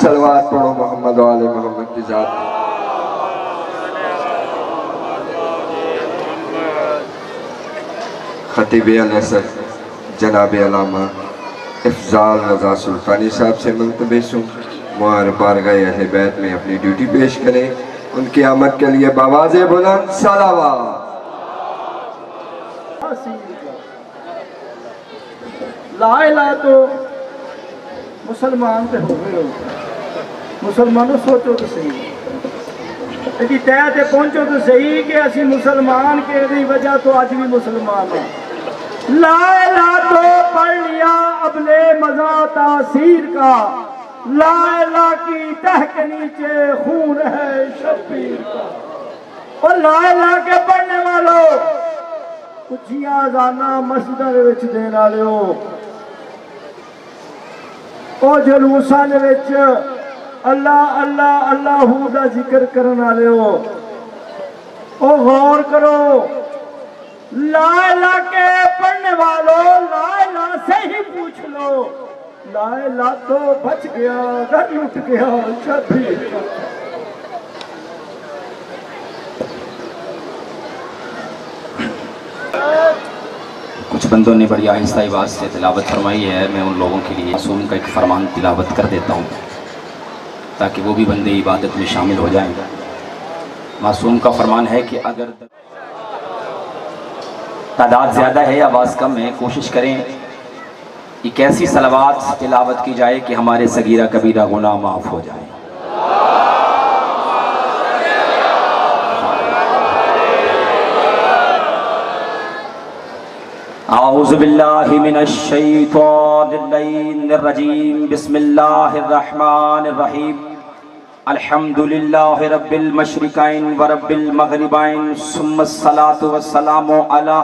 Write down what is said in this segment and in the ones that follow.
सलवात पढ़ो मोहम्मद वाले मोहम्मद की जात। खतीब अल-असद जनाब अल्लामा इफ़ज़ाल रज़ा सुल्तानी साहब से मुल्तबिस हूँ मुआर बारगाह अहले बैत में अपनी ड्यूटी पेश करें। उनकी आमद के लिए बावाज़े बुलंद सलावत। ला इलाहा तो मुसलमान तो हो गए, मुसलमानों सोचो तो सही यदि तय ते पहुंचो तो सही कि असी मुसलमान के वजह तो आज भी मुसलमान हैं। ला इलाहा तो पढ़ लिया अबले मजा तासीर का, ला इलाहा की तह के नीचे खून है शब्बीर का। और ला इलाहा के पढ़ने वालों उचिया जाना मस्जिद विच देने वाले ओ जलूसा दे विच अल्लाह अल्लाह अल्लाहू दा जिक्र करने वाले हो, ओ गौर करो। ला इलाहा के पढ़ने वालों ला इलाहा से ही पूछ लो, ला इलाहा तो बच गया घर लुट गया शब्बीर का। कुछ बंदों ने बड़ी आहिस्ता आवाज़ से तिलावत फरमाई है। मैं उन लोगों के लिए मासूम का एक फरमान तिलावत कर देता हूँ ताकि वो भी बंदे इबादत में शामिल हो जाएं। मासूम का फरमान है कि अगर तादाद ज़्यादा है आवाज़ कम है, कोशिश करें एक ऐसी सलावात तिलावत की जाए कि हमारे सगीरा कबीरा गुनाह माफ़ हो जाए। औज़ु बिल्लाहि मिनश शैतानिर रजीम, बिस्मिल्लाहिर रहमानिर रहीम। अल्हम्दुलिल्लाहि रब्बिल मशरिकैन व रब्बिल मग़रिबैन, सुम्मस सलातु वस्सलामु अला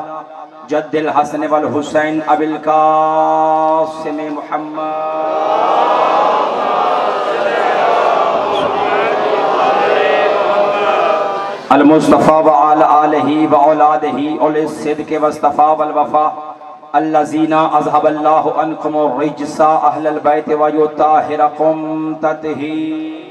जद्दिल हसन वल हुसैन अबिल कासिम मुहम्मद। अल-मुस्तफ़ा व अला आलिही व औलादिही उल सिद्क़ वस्तफ़ा वल वफ़ा अल्लज़ीना अज़हबल्लाहु अन्कुम रिज्सा अहलल बैत व युताहिरकुम तत्हीरा।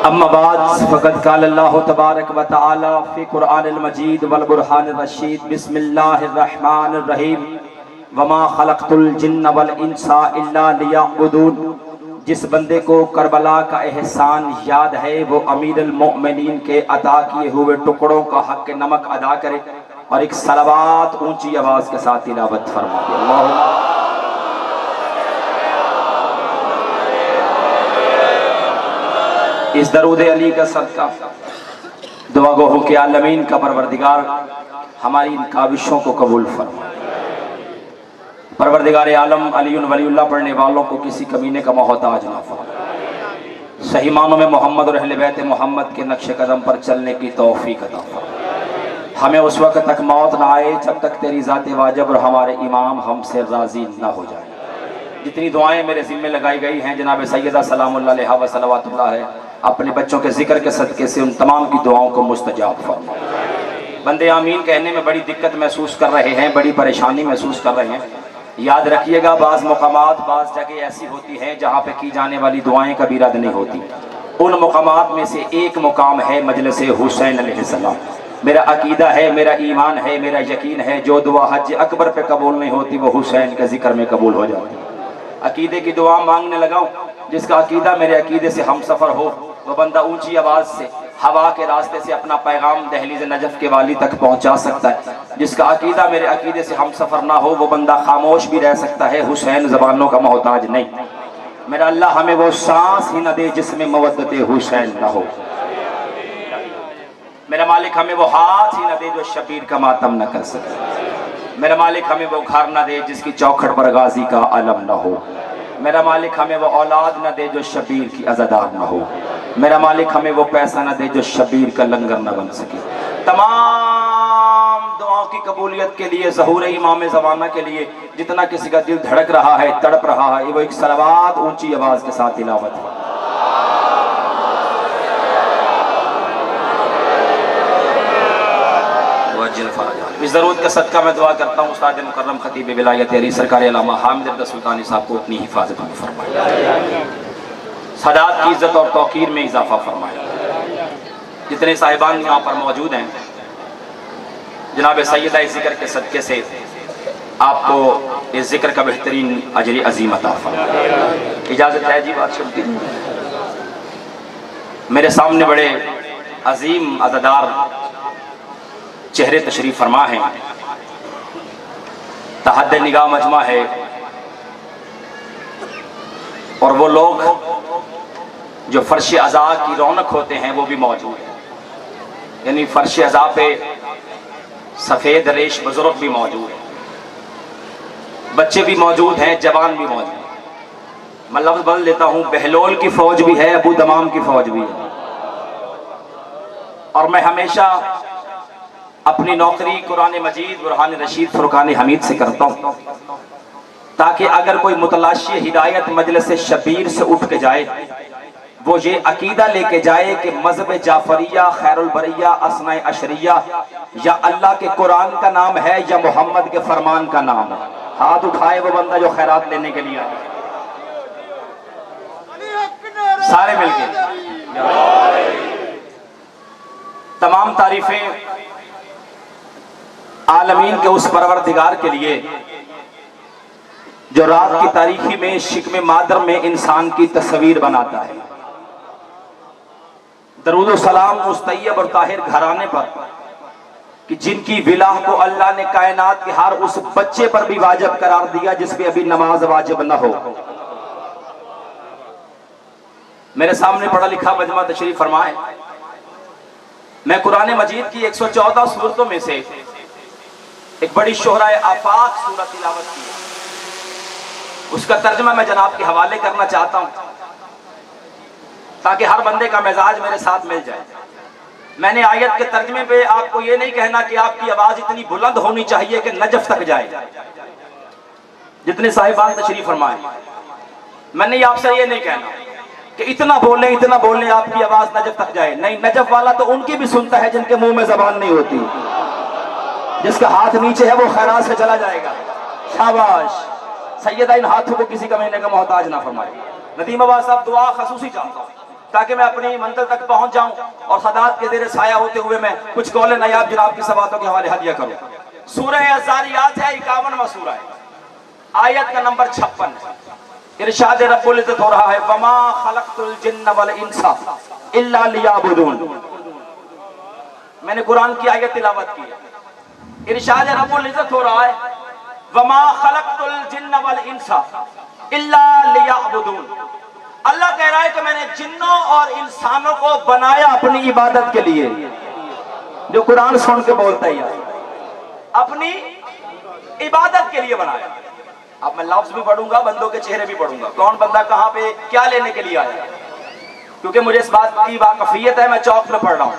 अम्मा बाद फ़क़द क़ाल अल्लाहु तबारक व तआला फ़ी क़ुरआनिल मजीद वल बुरहानिर रशीद, बिस्मिल्लाहिर रहमानिर रहीम। वमा खलक़तुल जिन्न वल इंसा इल्ला लियअबुदून। जिस बंदे को करबला का एहसान याद है वो अमीरुल मोमिनीन के अता किए हुए टुकड़ों का हक नमक अदा करे और एक सलावत ऊंची आवाज के साथ तिलावत फरमाए। इस दरूद अली का सदका दुआ गो हो के आलमीन का परवरदिगार हमारी इन काविशों को कबूल फरमाए। परवरदिगार आलम अलीउन वलीउल्लाह पढ़ने वालों को किसी कमीने का मोहताज ना फरमाए। सही मानों में मोहम्मद और अहले बैत मोहम्मद के नक्शे कदम पर चलने की तौफीक अता फरमाए। हमें उस वक्त तक मौत ना आए जब तक तेरी ज़ात वाजिब और हमारे इमाम हमसे राज़ी ना हो जाए। जितनी दुआएं मेरे ज़िम्मे लगाई गई हैं जनाब सैयदा सलामुल्लाह अलैहा व सलवातुल्लाह है, अपने बच्चों के जिक्र के सदक़े से उन तमाम की दुआओं को मुस्तजाब फरमाए। बंदे आमीन कहने में बड़ी दिक्कत महसूस कर रहे हैं, बड़ी परेशानी महसूस कर रहे हैं। याद रखिएगा बाज़ मकामात बाज़ जगह ऐसी होती हैं जहाँ पे की जाने वाली दुआएं कभी रद्द नहीं होती। उन मकामात में से एक मुकाम है मजलिस हुसैन अलैहिस्सलाम। मेरा अकीदा है, मेरा ईमान है, मेरा यकीन है जो दुआ हज अकबर पे कबूल नहीं होती वो हुसैन के जिक्र में कबूल हो जाती है। अकीदे की दुआ मांगने लगाऊं, जिसका अकीदा मेरे अकीदे से हम सफ़र हो वो बंदा ऊंची आवाज़ से हवा के रास्ते से अपना पैगाम दहलीज़ नजफ़ के वाली तक पहुंचा सकता है। जिसका अकीदा मेरे अकीदे से हम सफ़र ना हो वो बंदा खामोश भी रह सकता है, हुसैन ज़बानों का मोहताज नहीं। मेरा अल्लाह हमें वो सांस ही न दे जिसमें मवद्दत हुसैन न हो। मेरा मालिक हमें वो हाथ ही न दे जो शबीर का मातम न कर सके। मेरा मालिक हमें वो घर न दे जिसकी चौखट पर गाजी का अलम न हो। मेरा मालिक हमें वो औलाद न दे जो शबीर की अज़ादार न हो। मेरा मालिक हमें वो पैसा न दे जो शबीर का लंगर न बन सके। तमाम दुआओं की कबूलियत के लिए ज़हूर इमाम ज़माना के लिए जितना किसी का दिल धड़क रहा है, तड़प रहा है, वो एक सलावत ऊंची आवाज़ के साथ तिलावत है। अज्जिल फरजान। इस ज़रूरत का सदका मैं दुआ करता हूँ उस्ताद मुकर्रम खतीब विलायत अली सरकार अल्लामा हामिद रज़ा सुल्तानी साहब को अपनी हिफाजत में फरमाए, सदात की इज़्ज़त और तौकीर में इजाफा फरमाए। जितने साहिबान यहाँ पर मौजूद हैं, जनाब सैयदा इस ज़िक्र के सदक़े से आपको इस ज़िक्र का बेहतरीन अजर अज़ीम अता फरमाए। इजाज़त है जी, बात सुनती। मेरे सामने बड़े अजीम अज़ादार चेहरे तशरीफ़ फरमा हैं, तहद निगाह मजमा है, और वो लोग जो फर्श अज़ा की रौनक होते हैं वो भी मौजूद हैं। यानी फर्श अज़ा पे सफ़ेद रेश बुजुर्ग भी मौजूद हैं, बच्चे भी मौजूद हैं, जवान भी मौजूद हैं। मैं लफ्ज़ बदल लेता हूँ, बहलोल की फ़ौज भी है, अबू दमाम की फ़ौज भी है। और मैं हमेशा अपनी नौकरी कुरान मजीद बुरहान रशीद फुरकान हमीद से करता हूँ, ताकि अगर कोई मुतलाशी हिदायत मजलिस शबीर से उठ के जाए, वो ये अकीदा लेके जाए कि मज़हब जाफरिया, खैरुल बरिया, असनाए अशरिया या अल्लाह के कुरान का नाम है या मोहम्मद के फरमान का नाम है। हाथ उठाए वो बंदा जो खैरात लेने के लिए आए, सारे मिलके। तमाम तारीफें आलमीन के उस परवरदिगार के लिए जो रात की तारीखी में शिकमे मादर में इंसान की तस्वीर बनाता है। दरूद सलाम उस तैयब और ताहिर घराने पर कि जिनकी विलाह को अल्लाह ने कायनात के हर उस बच्चे पर भी वाजिब करार दिया जिस पे अभी नमाज वाजिब न हो। मेरे सामने पढ़ा लिखा मजमा तशरीफ फरमाए। मैं कुरान मजीद की 114 सूरतों में से एक बड़ी शोहराए आफाक सूरत तिलावत की, उसका तर्जमा मैं जनाब के हवाले करना चाहता हूं ताकि हर बंदे का मिजाज मेरे साथ मिल जाए। मैंने आयत के तर्जमे पे आपको ये नहीं कहना कि आपकी आवाज इतनी बुलंद होनी चाहिए कि नजफ तक जाए। जितने साहिबान तशरीफ फरमाए, मैंने आपसे ये नहीं कहना कि इतना बोले आपकी आवाज नजफ तक जाए। नहीं, नजफ वाला तो उनकी भी सुनता है जिनके मुंह में जबान नहीं होती। जिसका हाथ नीचे है वो खैरात से चला जाएगा। शाबाश। सैयदा इन हाथों को किसी का महीने का मोहताज ना फरमाए। नदीम अब्बास साहब दुआ खसूसी चाहता हूँ ताकि मैं अपनी मंजिल तक पहुंच जाऊं और सदात के ज़ेरे साया होते हुए मैं कुछ कौले नायाब जनाब की सवातों के हवाले हदिया करूं। सूरह अज़ारियात है, 51वां सूरा है, आयत का नंबर 56। इरशाद रब्बुल इज्जत हो रहा है, वमा खलक़तुल जिन्न वल इंसा इल्ला लियाबुदून। मैंने कुरान की आयत तिलावत की है। इरशाद रब्बुल इज्जत हो रहा है, वमा खलक़तुल जिन्न वल इंसा इल्ला लियाबुदून। अल्लाह कह रहा है कि मैंने जिन्नों और इंसानों को बनाया अपनी इबादत के लिए। जो कुरान सुन के बोलता है यार, अपनी इबादत के लिए बनाया। अब मैं लफ्ज भी पढ़ूंगा, बंदों के चेहरे भी पढ़ूंगा, कौन बंदा कहां पे क्या लेने के लिए आया, क्योंकि मुझे इस बात की वाकफियत है। मैं चौक में पढ़ रहा हूं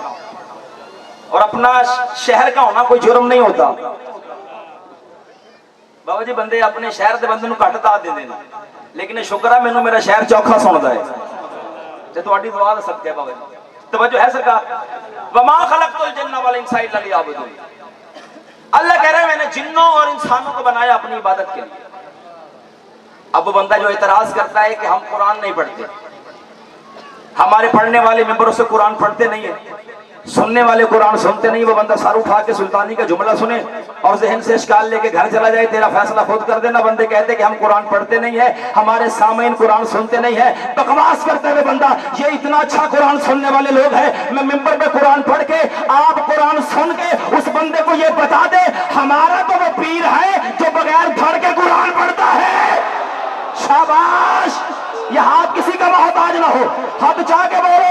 और अपना शहर का होना कोई जुर्म नहीं होता। बाबा जी बंदे अपने शहर के बंदे घट दाद दे देना, लेकिन शुक्र है मैनू मेरा शहर चौखा सुनता है ते तुहाडी दुआ दे सकते बाबा जी। तवज्जो है सरकार। वमा खलक़तुल जिन्ना वल इंसा इल्ला लियाबुदून। अल्लाह कह रहे हैं मैंने जिन्नों और इंसानों को बनाया अपनी इबादत के लिए। अब वो बंदा जो एतराज करता है कि हम कुरान नहीं पढ़ते, हमारे पढ़ने वाले मेंबरों से कुरान पढ़ते नहीं है, सुनने वाले कुरान सुनते नहीं, वो बंदा सर उठा के सुल्तानी का जुमला सुने और जहन से इश्काल लेके घर चला जाए, तेरा फैसला खुद कर देना। बंदे कहते कि हम कुरान पढ़ते नहीं है, हमारे सामईन कुरान सुनते नहीं है, बकवास करते हुए बंदा ये इतना अच्छा कुरान सुनने वाले लोग हैं। मैं मिंबर पे कुरान पढ़ के आप कुरान सुन के उस बंदे को ये बता दे हमारा तो वो पीर है जो बगैर धड़ के कुरान पढ़ता है। शाबाश। ये हाथ किसी का मोहताज ना हो, हाथ जाके बोलो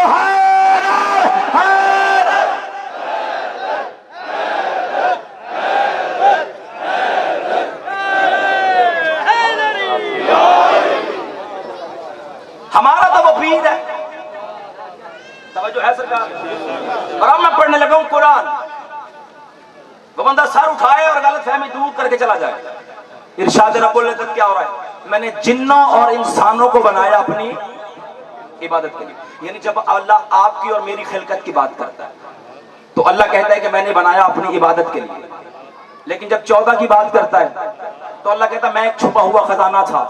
हमारा तो वो पीर है। तवज्जो है सरकार। और अब मैं पढ़ने लगा हूं कुरान, वो बंदा सर उठाए और गलत फहमी दूर करके चला जाए। इरशाद रब्बुल इज्जत क्या हो रहा है, मैंने जिन्नों और इंसानों को बनाया अपनी इबादत के लिए। यानी जब अल्लाह आपकी और मेरी खिलकत की बात करता है तो अल्लाह कहता है कि मैंने बनाया अपनी इबादत के लिए। लेकिन जब 14 की बात करता है तो अल्लाह कहता है मैं एक छुपा हुआ खजाना था,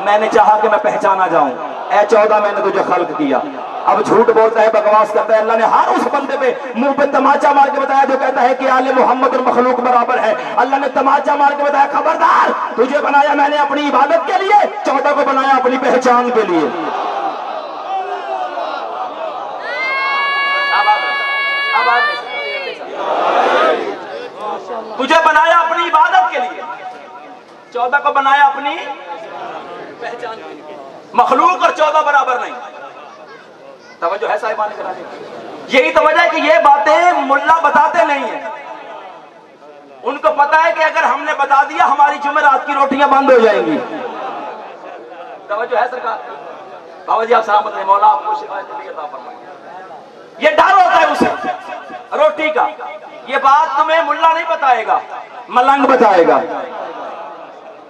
मैंने चाहा कि मैं पहचाना जाऊं, ऐ 14 मैंने तुझे खल्क किया। अब झूठ बोलता है, बकवास करता है। अल्लाह ने हर उस बंदे पे मुंह पे तमाचा मार के बताया जो कहता है कि आले मोहम्मद और मखलूक बराबर है। अल्लाह ने तमाचा मार के बताया खबरदार, तुझे बनाया मैंने अपनी इबादत के लिए, 14 को बनाया अपनी पहचान के लिए। तुझे बनाया अपनी इबादत के लिए, 14 को बनाया अपनी पहचान के लिए। मखलूक और 14 बराबर नहीं। तवज्जो है साहिबान कराने, यही तो वजह है कि ये बातें मुल्ला बताते नहीं है। उनको पता है कि अगर हमने बता दिया हमारी जुमेरात की रोटियां बंद हो जाएंगी। तवज्जो है सरकार, बाबा जी आप सलामत रहे, मौला आपको शिकायत अता फरमाए। ये डर होता है उसे रोटी का। ये बात तुम्हें मुल्ला नहीं बताएगा, मलंग बताएगा,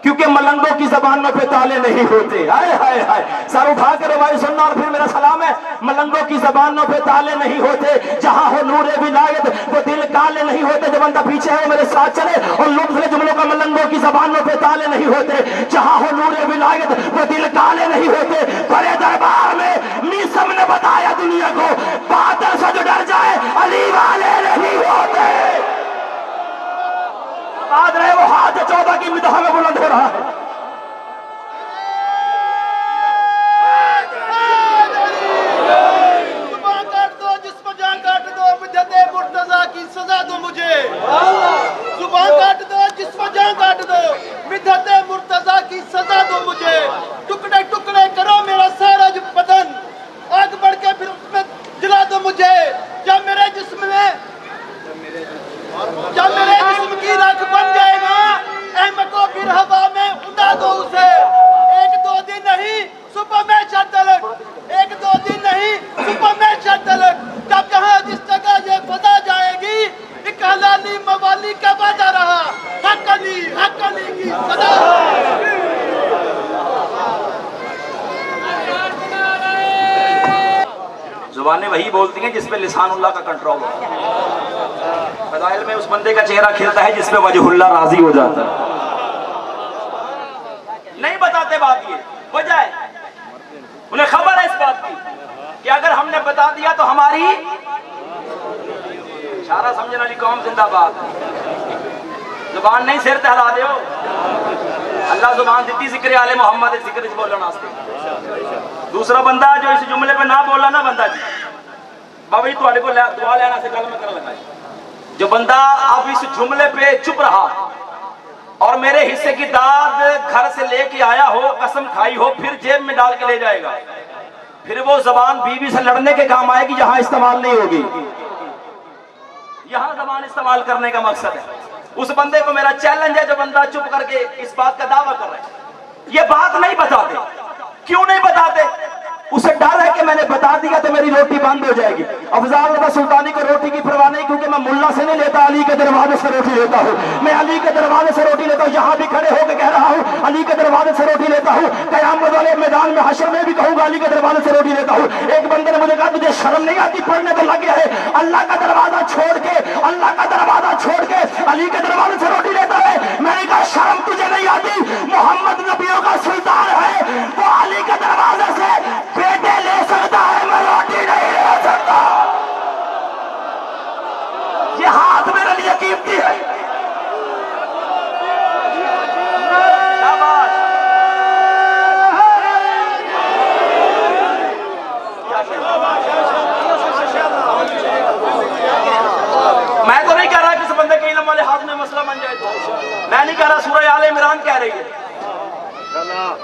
क्योंकि मलंगों की जबानों पे ताले नहीं होते। हाय हाय हाय, सर उठा कर भाई सुनना और फिर मेरा सलाम है। मलंगों की जबानों पे ताले नहीं होते, जहां हो नूरे विलायत वो दिल काले नहीं होते। जो बंदा पीछे है मेरे साथ चले और लुत्फ जुमलों का, मलंगों की जबानों पे ताले नहीं होते, जहां हो नूरे विलायत वो दिल काले नहीं होते। बड़े दरबार में मीसम ने बताया दुनिया को, बादल से जो डर जाए अली वाले नहीं होते। याद रहे वो हाथ 14 की मिदह में बुलंद हो रहा है। जुबान काट दो, जिस्म जान काट दो, बिदअते मुर्तजा की सजा दो मुझे। जुबान काट दो, जिस्म जान काट दो, बिदअते मुर्तजा की सजा दो मुझे। टुकड़े टुकड़े करो मेरा सारा बदन, आग बढ़ के फिर उसमें जला दो मुझे। जब मेरे जिस्म की राख बन जाएगा, अहमद को फिर हवा में उड़ा दो उसे। 1-2 दिन नहीं सुबह में तलक, 1-2 दिन नहीं सुबह में तलक। जब जहाँ जिस जगह ये फजा जाएगी, एक हलाली मवाली का वादा रहा, हक अली की सदा। जुबानें वही बोलती हैं जिसपे लिसानुल्लाह का कंट्रोल होता है। फज़ाइल में उस बंदे का चेहरा खिलता है जिसपे वजहुल्लाह राजी हो जाता है। नहीं बताते बात, ये वजह है, उन्हें खबर है इस बात की कि अगर हमने बता दिया तो हमारी इशारा समझने वाली कौम जिंदाबाद। जुबान नहीं सिर तहरा दे, अल्लाह जुबान दी जिक्र आले मोहम्मद जिक्र बोलना वास्ते। दूसरा बंदा जो इस जुमले पे ना बोला ना बंदा जी, बाबा जी तुहाडे को दुआ लेना से गल में कर लगा। जो बंदा अब इस जुमले पे चुप रहा और मेरे हिस्से की दाद घर से लेके आया हो, कसम खाई हो, फिर जेब में डाल के ले जाएगा, फिर वो जबान बीवी से लड़ने के काम आएगी जहां इस्तेमाल नहीं होगी। यहां जबान इस्तेमाल करने का मकसद है। उस बंदे को मेरा चैलेंज है जो बंदा चुप करके इस बात का दावा कर रहा है। ये बात नहीं बताते, क्यों नहीं बताते? उसे डर है कि मैंने बता दिया तो मेरी रोटी बंद हो जाएगी। अफजाल रज़ा सुल्तानी को रोटी की परवाह नहीं, क्योंकि मैं मुल्ला से नहीं लेता, अली के दरवाजे से रोटी लेता हूँ। मैं अली के दरवाजे से रोटी लेता हूँ। यहाँ भी खड़े होकर कह रहा हूँ अली के दरवाजे से रोटी लेता हूँ। कयामत वाले मैदान में हशर में भी कहूँगा अली के दरवाजे से रोटी लेता हूँ। एक बंदे ने मुझे कहा तुझे शर्म नहीं आती, पढ़ने तो लग गया है, अल्लाह का दरवाजा छोड़ के, अल्लाह का दरवाजा छोड़ के अली के दरवाजे से रोटी लेता है। मैंने कहा शर्म तुझे नहीं आती? मोहम्मद नबियों का सुल्तान है, वो अली के दरवाजे से बेटे ले सकता है, मैं रोटी नहीं ले सकता। ये हाथ मेरे लिए कीमती है। मैं तो नहीं कह रहा कि इस बंदे के इल्म वाले हाथ में मसला बन जाए, तो मैं नहीं कह रहा। सूरह आले इमरान कह रही है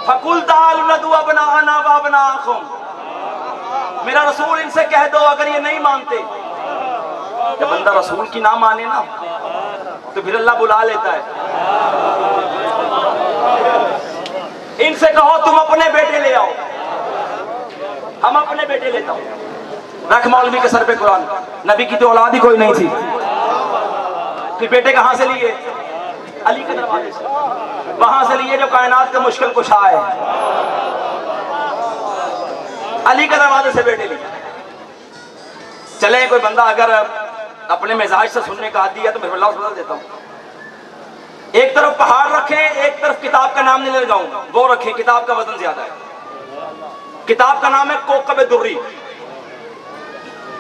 फकुल ताल नदु अपना आना वाबना आखुम। मेरा रसूल इनसे कह दो अगर ये नहीं मानते। जब बंदा रसूल की ना माने ना तो फिर अल्लाह बुला लेता है। इनसे कहो तुम अपने बेटे ले आओ, हम अपने बेटे लेता हूं। रख मौलवी के सर पे कुरान, नबी की तो औलाद ही कोई नहीं थी, फिर बेटे कहां से लिए? अली के दरवाजे से, वहां से लिए जो कायनात का मुश्किल कुशा है। अली के दरवाजे से बेटे लिए। चले कोई बंदा अगर अपने मिजाज से सुनने का आदी है तो मैं लफ्ज़ बदल देता हूँ। एक तरफ पहाड़ रखे, एक तरफ किताब का नाम नहीं ले जाऊंगा, वो रखे, किताब का वजन ज्यादा है। किताब का नाम है कोकब दुर्री।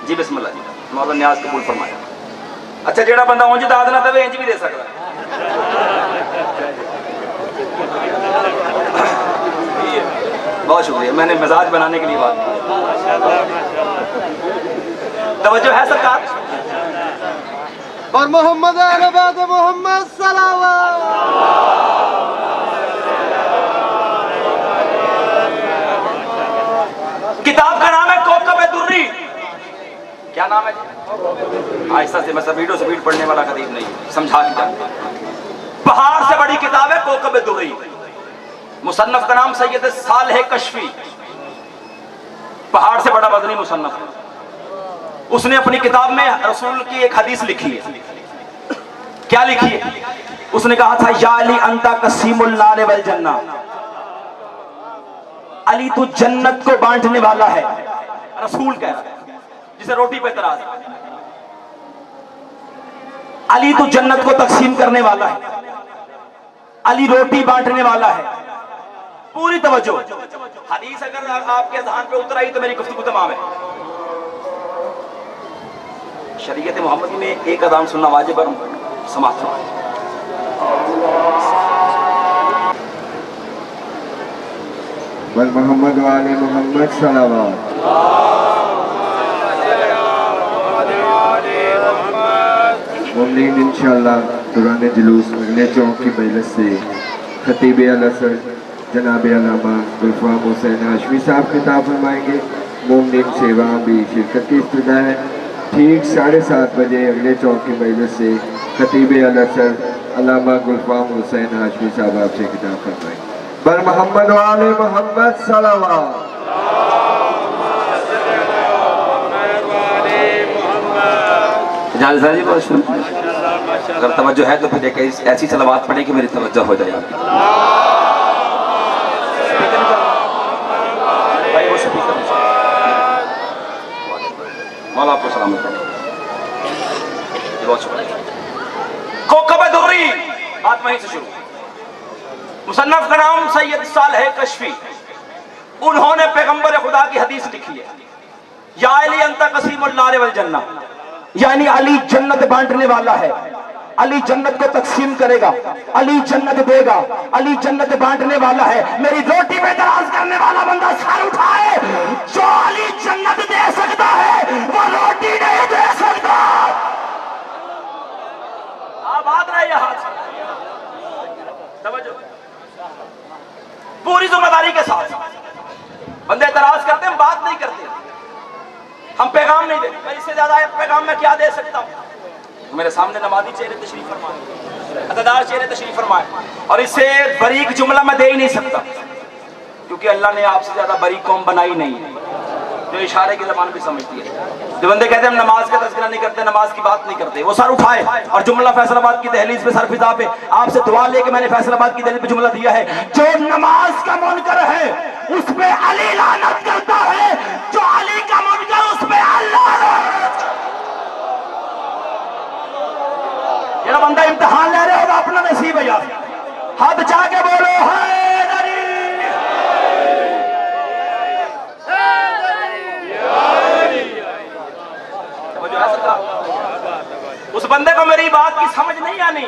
जी बिस्मिल्लाह जी, मौला न्याज कबूल फरमाया। अच्छा जेड़ा बंदा उंज दाद ना देवे इंज भी दे सकता है। बहुत शुक्रिया, मैंने मिजाज बनाने के लिए बात की। तवज्जो है सरकार। और मोहम्मद आबाद मोहम्मद सलावत। किताब का नाम है कोकब दुर्री। क्या नाम है जी? आहिस्ता से, मैं स्पीडो स्पीड पढ़ने वाला खतीब नहीं, समझा के जानते। पहाड़ से बड़ी किताब है कोकब दुर्री। मुसन्नफ का नाम सैयद सालेह कश्फी। पहाड़ से बड़ा वजनी मुसन्नफ है। उसने अपनी किताब में रसूल की एक हदीस लिखी है। क्या लिखी है? उसने कहा था या अली अंता कसीमुल नार वल जन्ना, अली तू जन्नत को बांटने वाला है। रसूल कह रहा है जिसे रोटी पे तराज, अली तू जन्नत को तकसीम करने वाला है, अली रोटी बांटने वाला है। पूरी तवज्जो, हदीस अगर आपके ज़हन पे उतर आई तो मेरी गुफ्तगू तमाम है। शरीयत मोहम्मदी में एक अदान सुनना वाजिब और समाप्त हुआ। बल मोहम्मद वाले मोहम्मद सलावत। मुमनीन इंशाअल्लाह दुराने जुलूस अगले चौक की मजलिस से खतीब अल-असर जनाब अल्लामा गुलफाम हुसैन हाशमी साहब खिताब फरमाएंगे। मुमनीन सेवा भी शिरकत की इब्तिदा है। ठीक 7:30 बजे अगले चौक की मजलिस से खतीब अल-असर अल्लामा गुलफाम हुसैन हाशमी साहब आपसे खिताब फरमाएंगे। बर मोहम्मद वाले मोहम्मद सलावत। जालसा जी बहुत शुक्रिया। अगर तवज्जो है तो फिर एक ऐसी सलावत पढ़े कि मेरी तवज्जो हो जाए आपकी। भाई वो स्पीकर मौला आपको सलाम करें। बहुत शुक्रिया। कोकब दुर्री, बात वहीं से शुरू। मुसन्नफ का नाम सैयद सालेह कश्फी। उन्होंने पैगंबर खुदा की हदीस लिखी है या अली अंता कसीमुल नार वल जन्ना, यानी अली जन्नत बांटने वाला है, अली जन्नत को तकसीम करेगा, अली जन्नत देगा, अली जन्नत बांटने वाला है। मेरी रोटी पे दराज करने वाला बंदा सर उठाए। जो अली जन्नत दे सकता है वो रोटी नहीं दे सकता। आबाद रहे हाथ समझो, पूरी जिम्मेदारी के साथ। बंदे एतराज करते हैं, बात नहीं करते, हम पैगाम नहीं देते। मैं इससे ज्यादा पैगाम मैं क्या दे सकता हूँ? मेरे सामने नमाजी चेहरे तशरीफ फरमाए, अदादार चेहरे तशरीफ फरमाए, और इससे बरीक जुमला मैं दे ही नहीं सकता, क्योंकि अल्लाह ने आपसे ज्यादा बरीक कौम बनाई नहीं है जो इशारे की जबान भी समझती है। जो बंदे कहते हैं हम नमाज का तज़किरा नहीं करते, नमाज की बात नहीं करते, वो सर उठाए और जुमला फैसलाबाद की दहलीज पे, सर फिजा पे आपसे दुआ लेके मैंने फैसलाबाद की दहलीज पे जुमला दिया है। जो नमाज का मुनकर है उस पे अली लानत करता है, जो अली का मुनकर उस पे अल्लाह। ये बंदा इम्तिहान ले रहे होगा, अपना नसीब है यार। हाथ जाके बोलो हैदरी। उस बंदे को मेरी बात की समझ नहीं आनी।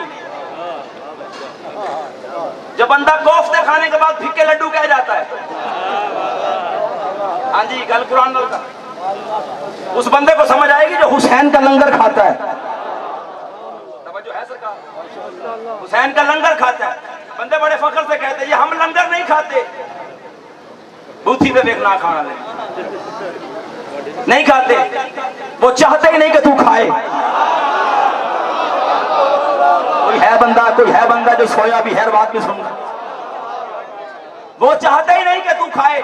जो बंदा कोफ्ते खाने के बाद फिक्के लड्डू कह जाता है, हाँ जी कल कुरान का, उस बंदे को समझ आएगी जो हुसैन का लंगर खाता है। जो है सरकार, हुसैन का लंगर खाता है। बंदे बड़े फख्र से कहते हैं ये हम लंगर नहीं खाते, बूथी पे देखना खाना नहीं खाते, वो चाहते ही नहीं कि तू खाए। कोई है बंदा जो सोया भी है, बात भी सुनना, वो चाहते ही नहीं कि तू खाए।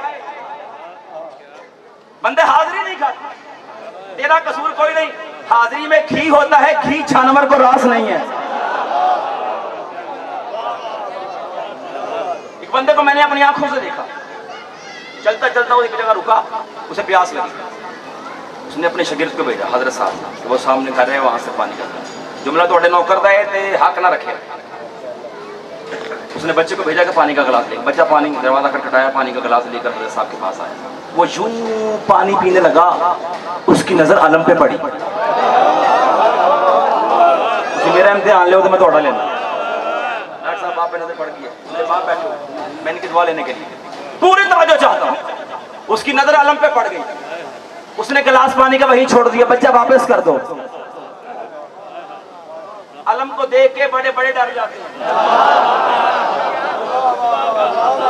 बंदे हाजिरी नहीं खाते, तेरा कसूर कोई नहीं। हाजिरी में घी होता है, घी जानवर को रास नहीं है। एक बंदे को मैंने अपनी आंखों से देखा, चलता चलता वो एक जगह रुका, उसे प्यास लगी। उसने अपने शागिर्द को भेजा हजरत साहब कि वो सामने घर है वहां से पानी का जुमला थोड़े नौकर दे ते हक ना रखे। उसने बच्चे को भेजा कि पानी का गिलास ले। बच्चा पानी दरवाजा खटखटाया, पानी का गिलास लेकर हजरत साहब के पास आया। वो यूं पानी पीने लगा, उसकी नजर अलम पे पड़ी। मेरा इम्तिहान ले तो मैं थोड़ा लेना। डॉक्टर साहब बाप पे नजर पड़ गई, मेरे बाप बैठो, मैं इनकी दुआ लेने के लिए पूरी तवज्जो चाहता हूँ। उसकी नजर अलम पे पड़ गई, उसने गिलास पानी का वहीं छोड़ दिया। बच्चा वापस कर दो। अलम को देख के बड़े बड़े डर जाते हैं।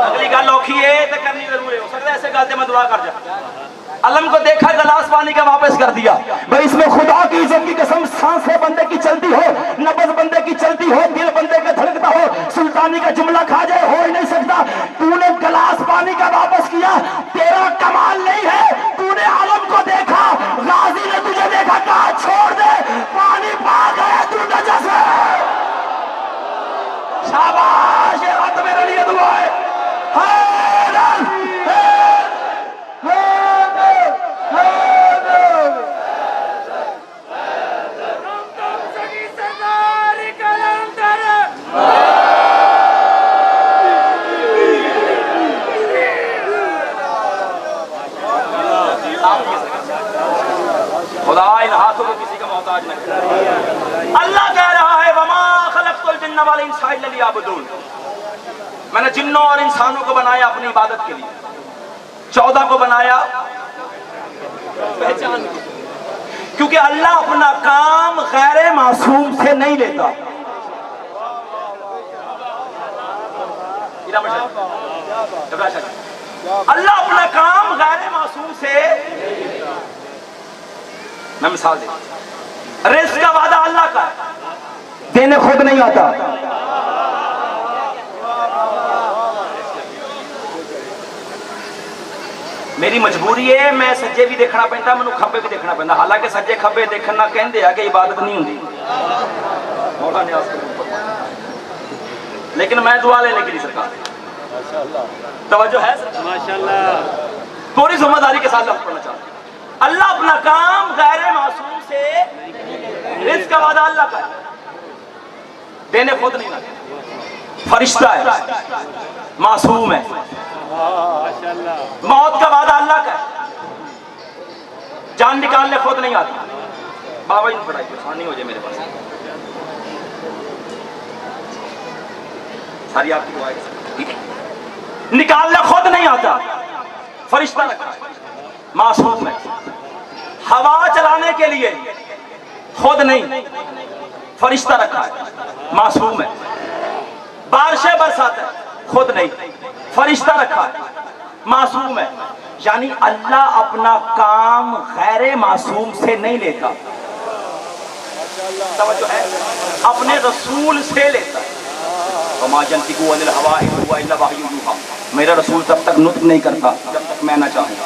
अगली गल औखी है तो करनी जरूर है, हो सकता है ऐसे गलते मैं दुआ कर जा। अलम को देखा, गिलास पानी का वापस कर दिया। भाई इसमें खुदा की इज्जत की कसम, सांसें बंदे की चलती हो, नब्ज बंदे की चलती हो, दिल बंदे का धड़कता हो, सुल्तानी का जुमला खा जाए, हो ही नहीं सकता। तूने गिलास पानी का वापस किया, तेरा कमाल नहीं है। तूने आलम को देखा, गाजी ने तुझे देखा, कहा छोड़ दे, पानी पा गया तू नजस है। शाबाश, ये बात मेरे लिए दुआ है। खुदा इन हाथों को किसी का मोहताज नहीं करे। अल्लाह कह रहा है वमा खलक़तुल जिन्ना वल इंसा इल्ला लियअबुदून, मैंने जिन्नों और इंसानों को बनाया अपनी इबादत के लिए। 14 को बनाया पहचान के, क्योंकि अल्लाह अपना काम गैर मासूम से नहीं लेता। अल्लाह अपना काम गैर मासूम से, मैं मिसाल दे, रिज़्क़ का वादा अल्लाह का देने खुद नहीं आता। मेरी मजबूरी है, मैं सज्जे भी देखना पैंदा, मैनू खब्बे भी देखना पैंदा। हालांकि सज्जे खब्बे देखना कहते हैं कि इबादत नहीं होती, मौला ने लेकिन मैं दुआ लेने के लिए सरकार तवज्जो है माशाअल्लाह, पूरी जिम्मेदारी के साथ लफ्ज़ पढ़ना चाहता हूं। अल्लाह अपना काम गैर मासूम से, रिज़्क़ का वादा अल्लाह का देने खुद नहीं लगता। फरिश्ता है, मासूम है। मौत का वादा अल्लाह का, जान निकालने खुद नहीं आती। बाबा इन पढ़ाई आसानी हो जाए मेरे पास, सारी आपकी दुआ है। निकालना खुद नहीं आता, फरिश्ता रखा है, मासूम है। हवा चलाने के लिए खुद नहीं, फरिश्ता रखा है, मासूम है। बारिशें बरसाता है, खुद नहीं, फरिश्ता रखा है, मासूम है। यानी अल्लाह अपना काम गैर मासूम से नहीं लेता, तवज्जो है, अपने रसूल से लेता है। मेरा रसूल तब तक नुत्क नहीं करता जब तक मैं ना चाहूं।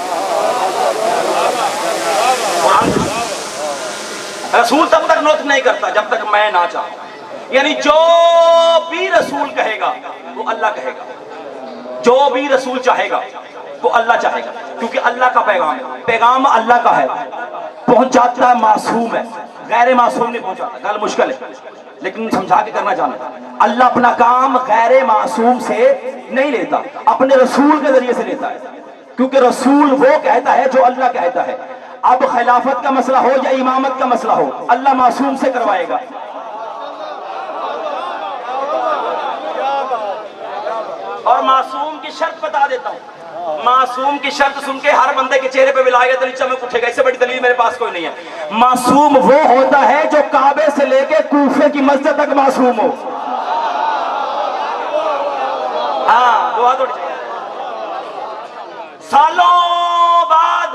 रसूल तब तक नुत्क नहीं करता जब तक मैं ना चाहूं। यानी जो भी रसूल कहेगा वो अल्लाह कहेगा, जो भी रसूल चाहेगा वो अल्लाह चाहेगा, क्योंकि अल्लाह का पैगाम है, पैगाम अल्लाह का है, पहुंचाता है मासूम है, गैर मासूम नहीं पहुंचाता। गल मुश्किल है लेकिन समझा के करना चाहना। अल्लाह अपना काम गैर मासूम से नहीं लेता, अपने रसूल के जरिए से लेता है, क्योंकि रसूल वो कहता है जो अल्लाह कहता है। अब खिलाफत का मसला हो या इमामत का मसला हो, अल्लाह मासूम से करवाएगा। और मासूम की शर्त बता देता हूं, मासूम की शर्त सुन के हर बंदे के चेहरे पे विलायत अली चमक उठेगा। इससे बड़ी दलील मेरे पास कोई नहीं है। मासूम वो होता है जो काबे से लेके कूफे की मस्जिद तक मासूम हो। हाँ, दुआ थोड़ी चाहिए। सालों बाद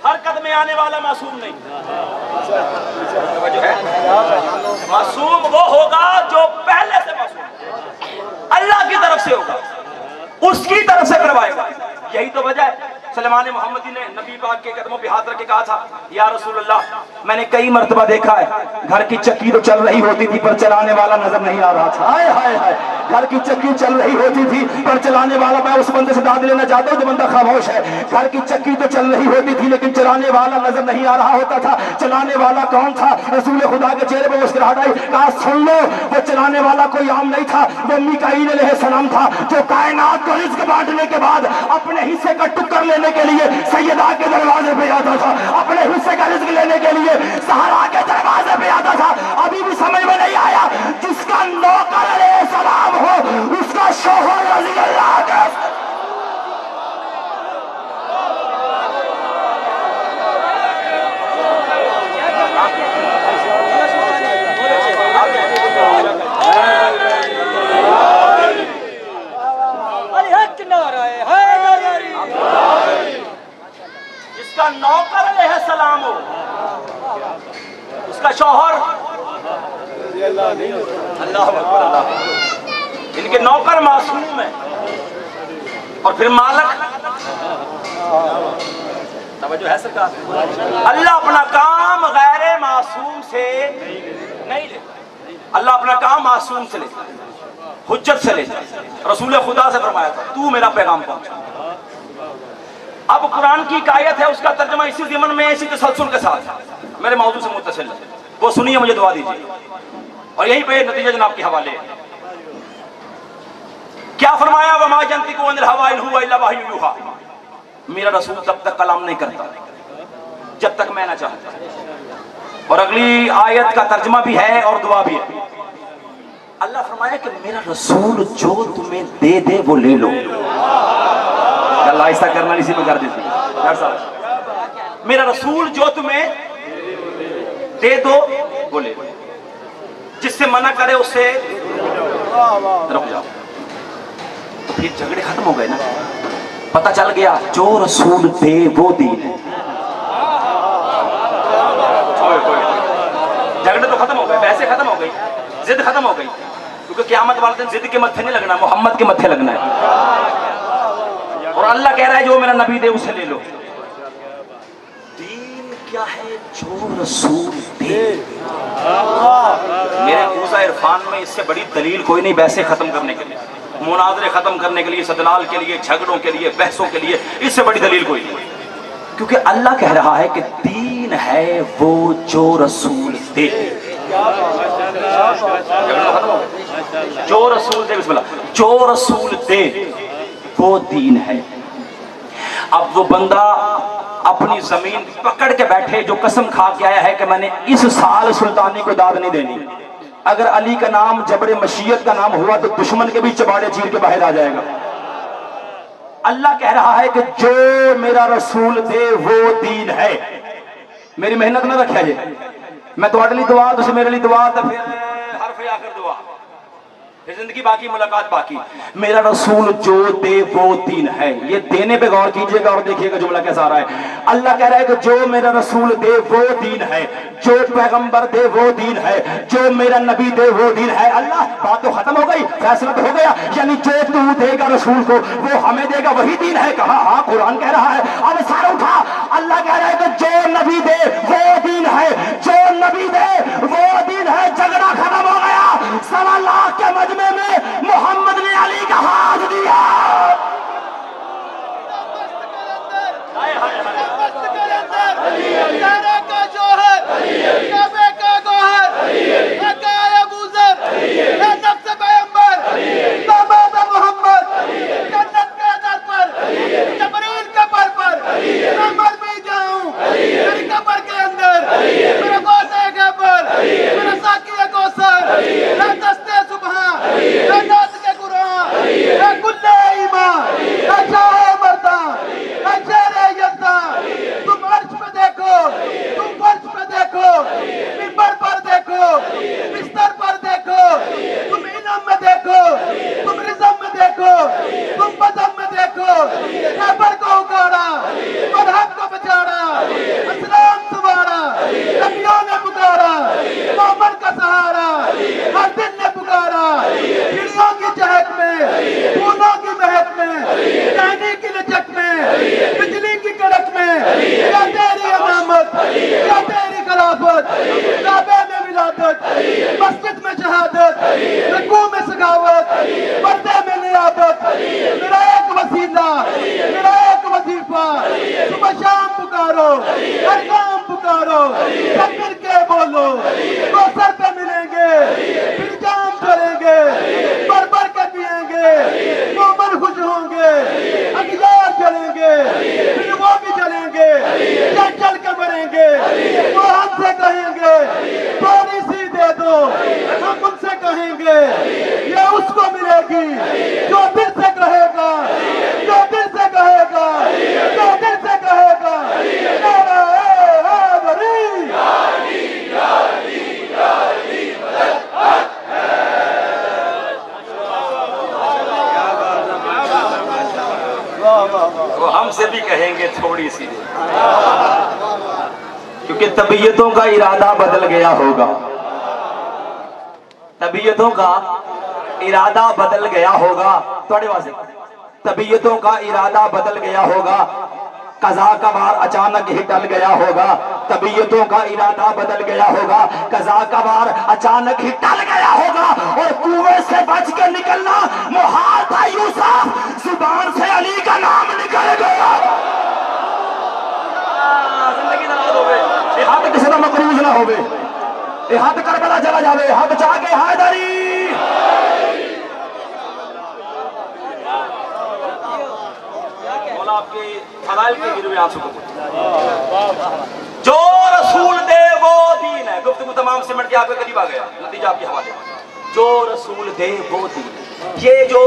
हरकत में आने वाला मासूम नहीं, जो है मासूम वो होगा जो पहले से मासूम, अल्लाह की तरफ से होगा, उसकी तरफ से करवाएगा। यही तो वजह है सलमान मोहम्मदी ने नबी पाक के कदमों पे हाथ रख के कहा था, या रसूल अल्लाह, मैंने कई मर्तबा देखा है घर की चक्की तो चल रही होती थी पर चलाने वाला नजर नहीं आ रहा था। हाय हाय हाय, घर की चक्की चल रही होती थी पर चलाने वाला, मैं उस बंदे से दाद लेना चाहता हूँ जो बंदा खामोश है। घर की चक्की तो चल रही होती थी लेकिन चलाने वाला नजर नहीं आ रहा होता था। चलाने वाला कौन था? रसूल खुदा के चेहरे पर मुस्कुराहट आई, कहा सुन लो, वो चलाने वाला कोई आम नहीं था, वो मीकाईल अलैहिस्सलाम था, जो कायनात को रिज़्क़ बांटने के बाद अपने हिस्से का टुक्कर लेने के लिए सैयदा के दरवाजे पे आता था, अपने हिस्से का रिज़्क़ लेने के लिए सहरा के दरवाजे पे आता था। अभी भी समझ में नहीं आया? जिसका नौकर अलैहिस्सलाम हो उसका शौहर रज़ी अल्लाह का जिसका नौकर अलैहिस्सलाम हो उसका शौहर अल्लाह अकबर अल्लाह। इनके नौकर मासूम है और फिर मालक तवज्जो है सरकार। अल्लाह अपना काम गैर मासूम से नहीं लेता, अल्लाह अपना काम मासूम से लेता, हुज्जत से लेता। रसूल खुदा से फरमाया था तू मेरा पैगाम पहुंचा। अब कुरान की एक आयत है, उसका तर्जुमा इसी ज़िमन में इसी तसल्सल के साथ मेरे मौजू से मुत्तसिल है, वो सुनिए, मुझे दुआ दीजिए और यहीं पे नतीजा जनाब के हवाले है। क्या फरमाया? वमा यंतिकु अनिल हवा इन हुवा इल्ला वह्युन यूहा। मेरा रसूल तब तक कलाम नहीं करता जब तक मैं ना चाहता। और अगली आयत का तर्जुमा भी है और दुआ भी है। अल्लाह फरमाया कि मेरा रसूल जो तुम्हें दे दे वो ले लो। अल्लाह ऐसा करना इसी में कर देती है। मेरा रसूल जो तुम्हें दे दो वो ले लो, जिससे मना करे उससे रुक जाओ। तो फिर झगड़े खत्म हो गए ना। पता चल गया जो रसूल दे वो दीन है। झगड़े तो खत्म हो गए, बहसें खत्म हो गई, जिद खत्म हो गई, क्योंकि क़यामत वाले दिन जिद के मत्थे नहीं लगना, मोहम्मद के मत्थे लगना है। और अल्लाह कह रहा है जो मेरा नबी दे उसे ले लो। दीन क्या है? जो रसूल दे। मेरे ऊज़ा इरफान में इससे बड़ी दलील कोई नहीं बहसें खत्म करने के लिए, मुनाज़रे खत्म करने के लिए, सदलाल के लिए, झगड़ों के लिए, बहसों के लिए, इससे बड़ी दलील कोई नहीं। क्योंकि अल्लाह कह रहा है कि दीन है वो जो रसूल दे। जो रसूल दे, बिस्मिल्लाह, जो रसूल दे वो दीन है। अब वो बंदा अपनी जमीन पकड़ के बैठे जो कसम खा के आया है कि मैंने इस साल सुल्तानी को दाद नहीं देनी, अगर अली का नाम जबरे मशीयत का नाम हुआ तो दुश्मन के भी चबाड़े चीर के बाहर आ जाएगा। अल्लाह कह रहा है कि जो मेरा रसूल दे वो दीन है। मेरी मेहनत ना रखिया जे, मैं तुम्हारे लिए दुआ, तुझे मेरे लिए दुआ, तो फिर हरफ आखिर दुआ, फिर जिंदगी बाकी, मुलाकात बाकी। मेरा रसूल जो दे वो दीन है। ये देने पे गौर कीजिएगा और देखिएगा जुमला कैसा आ रहा है। अल्लाह कह रहा है कि जो मेरा रसूल दे वो दीन है, जो पैगंबर दे वो दीन है, जो मेरा नबी दे वो दीन है। अल्लाह, बात तो खत्म हो गई, फैसला तो हो गया, यानी जो तू देगा रसूल को वो हमें देगा, वही दीन है। कहा हाँ, कुरान कह रहा है। अब सारा उठा, अल्लाह कह रहा है कि जो नबी दे वो दीन है, जो नबी दे वो दीन है। झगड़ा खत्म हो गया। 1.25 लाख के मजमे में मोहम्मद ने अली का हाथ दिया। का जोहर, काबे का गोहर, हकाया अबूजर, नफ्स पैगंबर, दामाद मोहम्मद, जन्नत के दर पर, जबरील के पर मैं मर भी जाऊं मेरी कब्र के अंदर, मेरा गौसे के पर, मेरा साकी कौसर, दस्ते बोलो, सब मिलके बोलो, कौसर पे मिलेंगे, फिर जाम चलेंगे, भर के पिएंगे, मोमन खुश होंगे, अखियार चलेंगे, फिर वो भी चलेंगे, चल के मरेंगे, वो हमसे कहेंगे थोड़ी सी दे दो, हम उनसे कहेंगे ये उसको मिलेगी जो दिल से कहेगा, जो दिल से कहेगा, जो दिल से कहेगा। वो हमसे भी कहेंगे थोड़ी सी, क्योंकि तबीयतों का इरादा बदल गया होगा, तबीयतों का इरादा बदल गया होगा, थोड़े वास्ते तबीयतों का इरादा बदल गया होगा, कज़ा का बार अचानक ही टल गया होगा, तबीयतों का इरादा बदल गया होगा, कज़ा का बार अचानक ही टल गया होगा, और कुएं से बच के निकलना मुहाल था यूसुफ, जुबान से अली का नाम निकल गया। जिंदगी दराज हो गई, हाथ किसी का मकरूज ना होवे, हाथ करबला चला जावे, हाथ जाके हैदरी। आपके फजाइल के गिरवे आंसू को, जो रसूल दे वो दीन है। गुफ्तगू तमाम सिमट के आपके करीब आ गया, नतीजा आपके हवाले। जो रसूल दे वो दीन। ये जो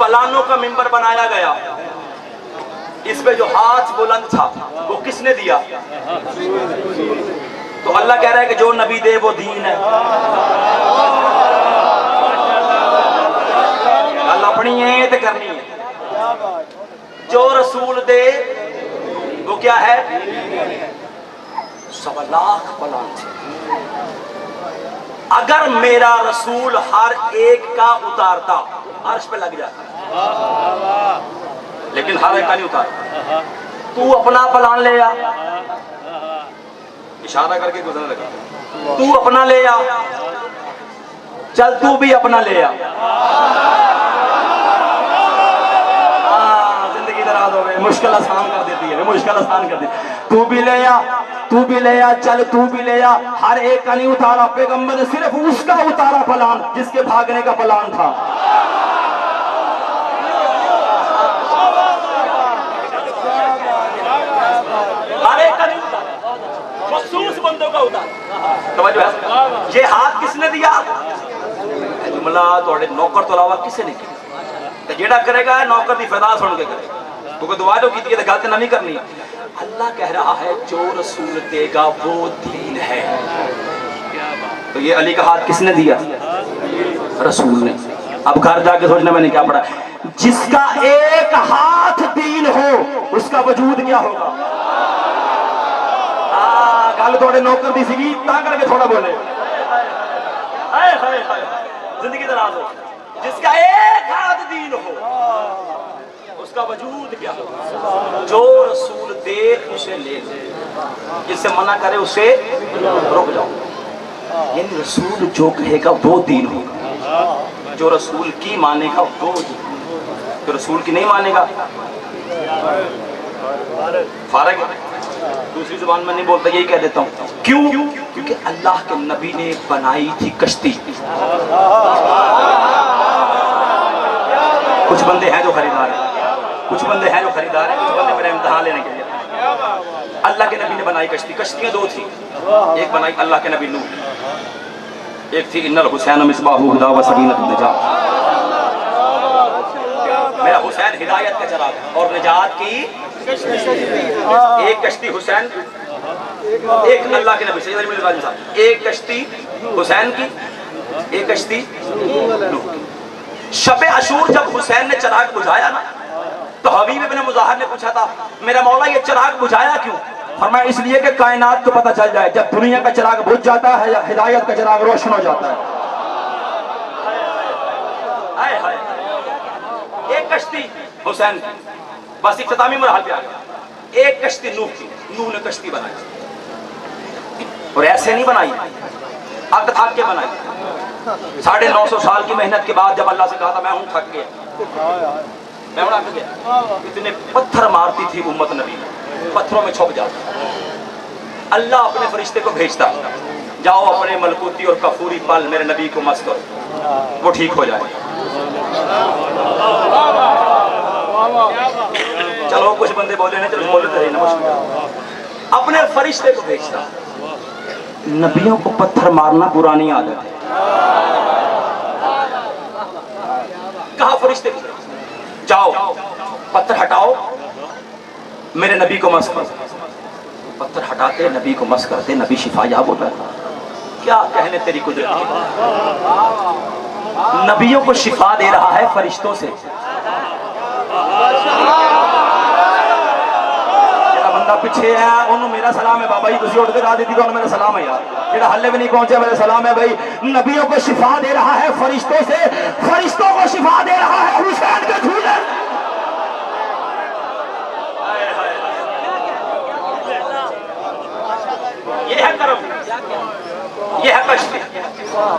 पलानों का मिंबर बनाया गया, इस पे जो हाथ बुलंद था वो किसने दिया? तो अल्लाह कह रहा है कि जो नबी दे वो दीन है। अल्लाह अपनी है तो करनी है। जो रसूल दे वो क्या है? 1.25 लाख पलान थे। अगर मेरा रसूल हर एक का उतारता, अर्श पे लग जाता, लेकिन हर एक का नहीं उतारता। तू अपना पलान ले आ, इशारा करके गुजरने लगा, तू अपना ले आ, चल तू भी अपना ले आ। मुश्किल आसान कर देती है, मुश्किल आसान कर देती। तू भी ले आ, तू भी ले आ, चल तू भी ले आ। हर एक का नहीं उतारा, पैगंबर ने सिर्फ उसका उतारा पलान जिसके भागने का पलान था। हर एक का नहीं उतारा, मखसूस बंदों का उतारा। समझो है? ये हाथ किसने दिया? जुमला थोड़े नौकर तो अलावा किसी ने किया। जेड़ा करेगा नौकर की फदा सुन के करेगा, क्योंकि दुआ जो की गलत नहीं करनी। अल्लाह कह रहा है जो रसूल देगा वो दीन है। तो ये अली का हाथ किसने दिया? रसूल ने। अब घर जाके सोचना मैंने क्या पढ़ा। जिसका एक हाथ दीन हो उसका वजूद क्या होगा? गल थोड़े नौकर दी सी करके थोड़ा बोले, जिंदगी दराज हो। जिसका एक हाथ दीन हो उसका वजूद क्या हो? जो रसूल दे उसे ले लो, जिससे मना करे उसे रुक जाओ। यानी रसूल जो कहेगा वो दीन होगा, जो रसूल की मानेगा वो दीन, जो रसूल की नहीं मानेगा फारग। दूसरी जुबान में नहीं बोलता, यही कह देता हूँ। क्यों? क्योंकि अल्लाह के नबी ने बनाई थी कश्ती। कुछ बंदे हैं जो खरीदार हैं, कुछ बंदे हैं जो खरीदार हैं, कुछ बंदे मेरा इम्तिहान लेने के लिए। अल्लाह के नबी ने बनाई कश्ती। कश्तियाँ दो थी, एक बनाई अल्लाह के नबी नूह, एक थी इन्नल हुसैन मिसबाहु हुदा व सकीनत निजात। मेरा हुसैन हिदायत का चराग और निजात की एक कश्ती हुसैन, एक अल्लाह के नबी सैयद अली साहब, एक कश्ती हुसैन की, एक कश्ती नूह की। शब अशूर जब हुसैन ने चिराग बुझाया ना, तो हबीब इब्न मुज़ाहिर ने पूछा था मेरा मौला ये चिराग बुझाया क्यों? फरमाया इसलिए कि कायनात को पता चल जाए जब दुनिया का चिराग बुझ जाता है हिदायत का चिराग रोशन हो जाता है। एक कश्ती हुसैन की, बस इख्तितामी मरहल पे आ गया। एक कश्ती नूह की, नूह ने कश्ती बनाई और ऐसे नहीं बनाई, अक थक के बनाई। 950 साल की मेहनत के बाद जब अल्लाह से कहा था मैं हूं थक गया, मैं हूं थक गया, इतने पत्थर मारती थी उम्मत नबी में। पत्थरों में छुप जाता। अल्लाह अपने फरिश्ते को भेजता, जाओ अपने मलकूती और कफूरी पल मेरे नबी को मस करो, वो ठीक हो जाए। चलो कुछ बंदे बोले नहीं, चलो बोले तो नमस्कार। अपने फरिश्ते को भेजता। नबियों को पत्थर मारना पुरानी आदत है। कहा फरिश्ते को, जाओ पत्थर हटाओ, मेरे नबी को मस करो। पत्थर हटाते, नबी को मस करते, नबी शिफा याब होता है। क्या कहने तेरी कुदरत की। नबियों को शिफा दे रहा है फरिश्तों से। बंदा पीछे है, उन्होंने मेरा सलाम है बाबा जी, तुम उठ के गा देती तो मेरा सलाम है यार, जेड़ा हल्ले भी नहीं पहुंचे मेरा सलाम है भाई। नबियों को शिफा दे रहा है फरिश्तों से, फरिश्तों को शिफा दे रहा है हुसैन के झूले। ये है करम, ये है कष्ट।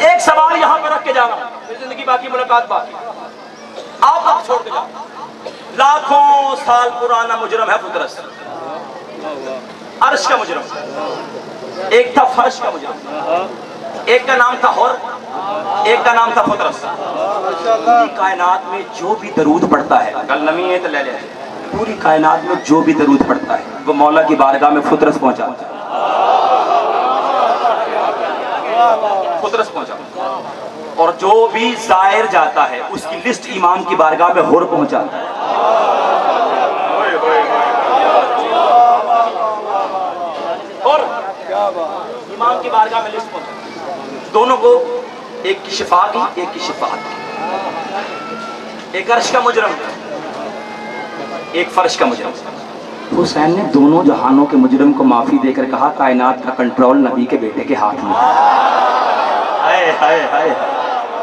एक सवाल यहां पर रख के जाना, जिंदगी बाकी, मुलाकात बाकी। आप वक्त छोड़ के जाओ। लाखों साल पुराना मुजरम है फुतरस, अर्श का मुजरम, एक था फर्श का मुजरम, एक का नाम था हुर, एक का नाम था फुतरस। पूरी कायनात में जो भी दरूद पढ़ता है, कल नमी है तो ले ले, पूरी कायनात में जो भी दरूद पढ़ता है वो मौला की बारगाह में फुतरस पहुंचाता है, फुतरस पहुंचाता। और जो भी जायर जाता है उसकी लिस्ट इमाम की बारगाह में हुर पहुंचाता है। और इमाम की बारगाह में लिस्ट पहुंचाता है। दोनों को, एक की शिफा की, एक की शिफात की। एक अर्श का मुजरम, एक फर्श का मुजरम। हुसैन ने दोनों जहानों के मुजरम को माफी देकर कहा, कायनात का कंट्रोल नबी के बेटे के हाथ में। हाय हाय हाय,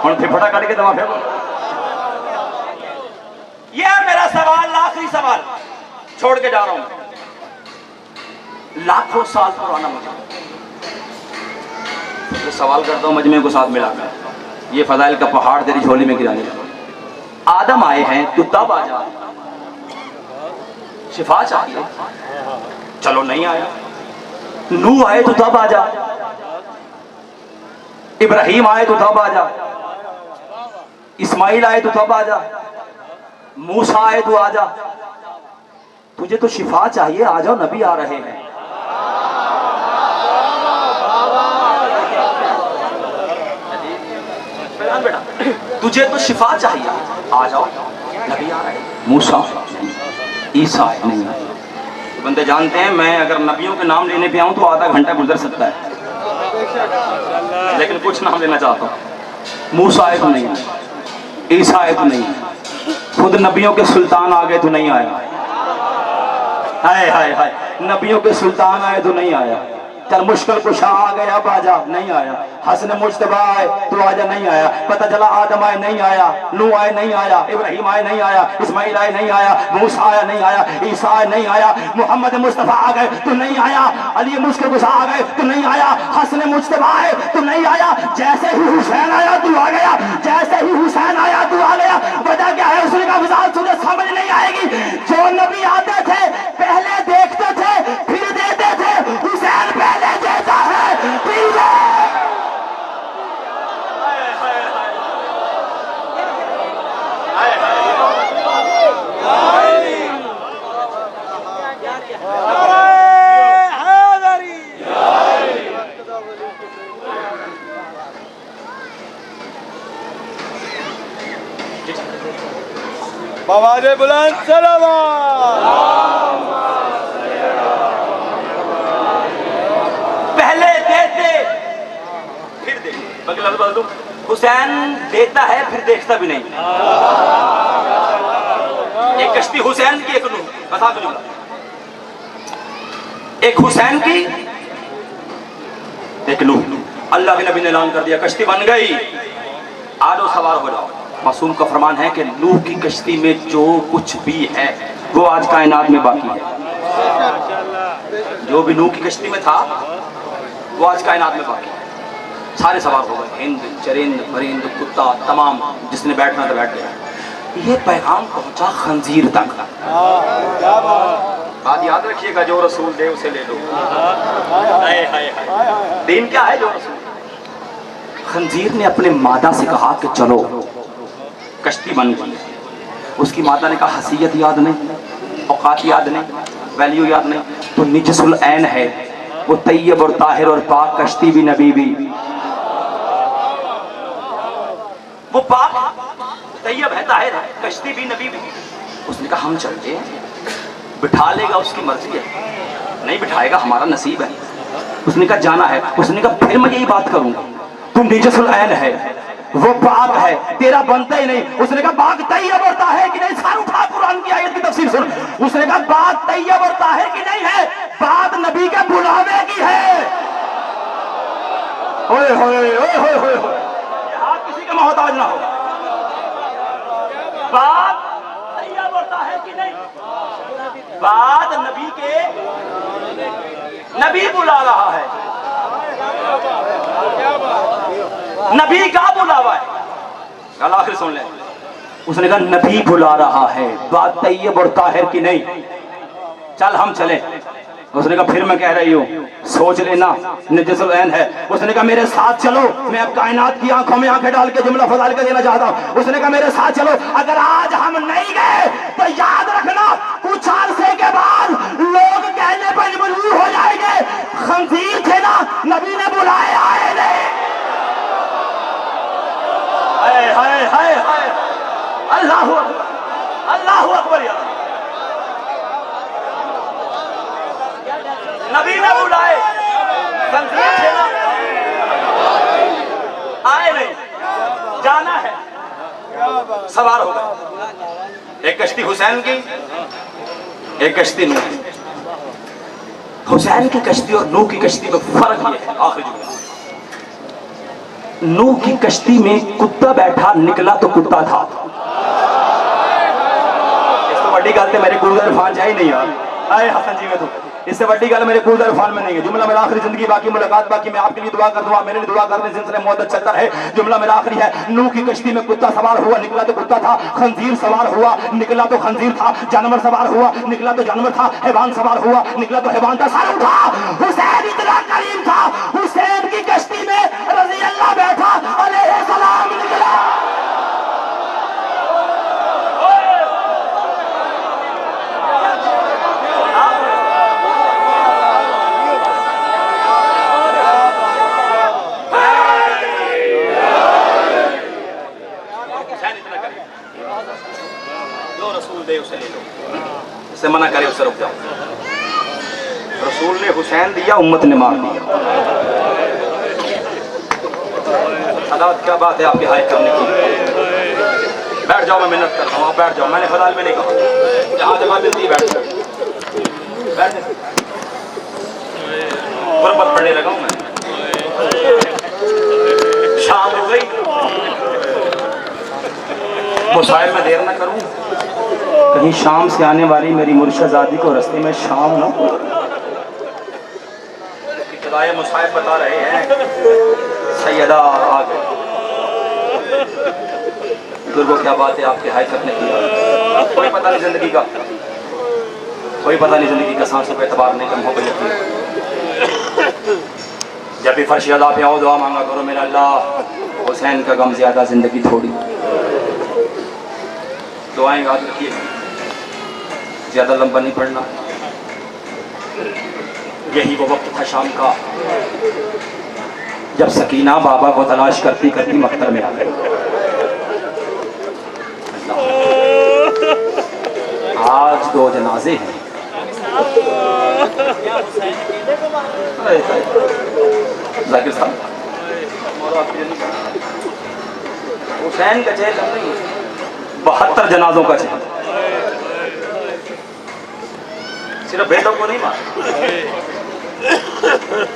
हम फिफड़ा काट के दवा फेंको। यह मेरा सवाल, आखिरी सवाल छोड़ के जा रहा हूं। लाखों साल पुराना मुजरम, तो सवाल करता हूं मजमे को साथ मिलाकर, ये फजाइल का पहाड़ तेरी झोली में गिराने लगा। आदम आए हैं तू तब आ जा, शिफा चाहिए, चलो नहीं आया। नूह आए तो तब आ जा, इब्राहिम आए तो तब आ जा, इस्माइल आए तो तब आ जा, मूसा आए तो आ जा। तुझे तो शिफा चाहिए, आ जाओ, नबी आ रहे हैं। बेटा तुझे तो शिफा चाहिए, आ जाओ, नबी आ रहे हैं। मूसा, ईसा नहीं। बंदे जानते हैं मैं अगर नबियों के नाम लेने पे आऊं तो आधा घंटा गुजर सकता है, लेकिन कुछ नाम लेना चाहता हूं। मूसा आए तो नहीं, ईसा आए तो नहीं, खुद नबियों के सुल्तान आ गए तो नहीं आया। हाय हाय हाय, नबियों के सुल्तान आए तो नहीं आया। चल मुश्किल कुशा आ गया, अब आजा, नहीं आया। हसन मुज्तबा आए तो आजा, नहीं आया। पता चला आदम आए, नहीं आया। नूह आए, नहीं आया। इब्राहिम आए, नहीं आया। इस्माइल आए, नहीं आया। मूसा आया, नहीं आया। ईसा आए, नहीं आया। मोहम्मद मुस्तफा आ गए तो नहीं आया। अली मुश्किल कुशा आ गए तो नहीं आया। हसन मुज्तबा आए तो नहीं आया। जैसे ही हुसैन आया तू आ गया, जैसे ही हुसैन आया तू आ गया। वजह क्या है उसने कहा, मिसाल तुझे समझ नहीं आएगी। जो नबी आते थे पहले देखते थे फिर देते थे, हुसैन पहले देता है फिर दे। आवाज़ बुलंद सलावत। पहले देते फिर दे, बदल दूं। हुसैन देता है फिर देखता भी नहीं। एक कश्ती हुसैन की, एक नूह, बता दो जुमला। एक हुसैन की, एक नूह। अल्लाह के नबी ने ऐलान कर दिया, कश्ती बन गई, आ जाओ, सवार हो जाओ। मासूम का फरमान है कि नूह की कश्ती में जो कुछ भी है वो आज कायनात में बाकी है। जो भी नूह की कश्ती में था वो आज कायनात में बाकी है। सारे सवार हो गए, हिंद, चरिंद, परिंद, कुत्ता, तमाम जिसने बैठना था बैठ गया। ये पैगाम पहुंचा खंजीर तक। बात याद रखिएगा, जो रसूल दे उसे ले लो। हाय हाय हाय, दीन क्या है? जो रसूल। खंजीर ने अपने मादा से कहा कि चलो, कश्ती बन गई। उसकी मादा ने कहा हसीयत याद नहीं, औकात याद नहीं, वैल्यू याद नहीं, तो निजसुल ऐन है, वो तैयब और ताहिर और पाक कश्ती भी नबी भी, वो पाक तैयब है, ताहिर है, कश्ती भी नबी भी। उसने कहा हम चलते हैं, बिठा लेगा उसकी मर्जी है, नहीं बिठाएगा हमारा नसीब है। उसने कहा जाना है। उसने कहा फिर मैं यही बात करूंगा, तुम निजसुल ऐन है, वो बाग है, तेरा बनता ही नहीं। उसने कहा बाग तैयब और ताहिर की नहीं, सारू उठा कुरान की आयत की तफसीर सुन। उसने कहा बाग तैयब और ताहिर की नहीं है, बात नबी के बुलावे की है। ओए होए ओए होए होए, यहाँ किसी का मोहताज ना हो। बात तैयब और ताहिर की नहीं, बात नबी के, नबी बुला रहा है, नबी का बुलावा है। आखिर सुन ले, उसने कहा नबी बुला रहा है, बात तैयब और ताहिर की नहीं, चल हम चले। उसने कहा फिर मैं कह रही हूँ सोच लेना, निजसुल ऐन है। उसने कहा मेरे साथ चलो, मैं अब कायनात की आंखों में आंखें डाल के जुमला फजाल के देना चाहता हूँ। उसने कहा मेरे साथ चलो, अगर आज हम नहीं गए तो याद रखना कुछ अरसे के बाद लोग कहने पर मजबूर हो जाएंगे खंजीर थे ना, नबी ने बुलाए आए नहीं। हाय हाय हाय हाय, अल्लाह अल्लाह अकबर। यार नबी ने बुलाए, खंजीर थे ना, आए नहीं, जाना है, सवार हो गए। एक कश्ती हुसैन की, एक कश्ती नूह की। हुसैन की कश्ती और नूह की कश्ती में फर्क ये है, आखिरी जुमला, नूह की कश्ती में कुत्ता बैठा, निकला तो कुत्ता था। इस तो बड़ी गल मेरे गुरु इरफान जाए नहीं यार, आए हसन जी में तो इससे बड़ी गल मेरे गुरु इरफान में नहीं है। जुमला मेरा आखिरी, जिंदगी बाकी, मुलाकात बाकी, मैं आपके लिए दुआ कर दूंगा, मेरे लिए दुआ करने सिलसिले मुद्दत चलता रहे। जुमला मेरा आखिरी है, नूह की कश्ती में कुत्ता सवार हुआ, निकला तो कुत्ता था, खंजीर सवार हुआ, निकला तो खंजीर था, जानवर सवार हुआ, निकला तो जानवर था, हैवान सवार हुआ, निकला तो हैवान था, सारू था। हुसैन इतना करीम था, हुसैन की कश्ती में रजी अल्लाह बैठा, अलैहि सलाम निकला। उसे ले लो, इससे मना करे उससे रुक जाओ। रसूल ने हुसैन दिया, उम्मत ने मार दिया। अदालत क्या बात है आपकी हाय करने की। बैठ जाओ, मैं मिन्नत करता हूँ, आप बैठ जाओ, मैंने फदाल में नहीं कहा, जहाँ जगह मिलती है बैठ बैठ। गुरबत पढ़ने लगा हूँ मैं, शाम हो गई, मुसाहिब में देर न करूँ, कहीं शाम से आने वाली मेरी मुर्शदादी को रास्ते में शाम न हो। इब्तिदाए मुसाहिब बता रहे हैं, सैयदा आ गए। बुजुर्गों क्या बात है आपके हाय करने की, कोई पता नहीं जिंदगी का, कोई पता नहीं जिंदगी का, सांसों पे एतबार नहीं कम हो गई। जब भी फर्श अदा पे आओ दुआ मांगा करो, मेरा अल्लाह हुसैन का गम ज्यादा, जिंदगी थोड़ी। दुआएं याद रखिए, ज्यादा लंबा नहीं पढ़ना। यही वो वक्त था शाम का जब सकीना बाबा को तलाश करती करती मक्तब में आ गई। आज 2 जनाजे हैं। जाकिर साहब, हुसैन का चेहरा नहीं, 72 जनाजों का चेहरा। सिर्फ बेटों को नहीं मारा,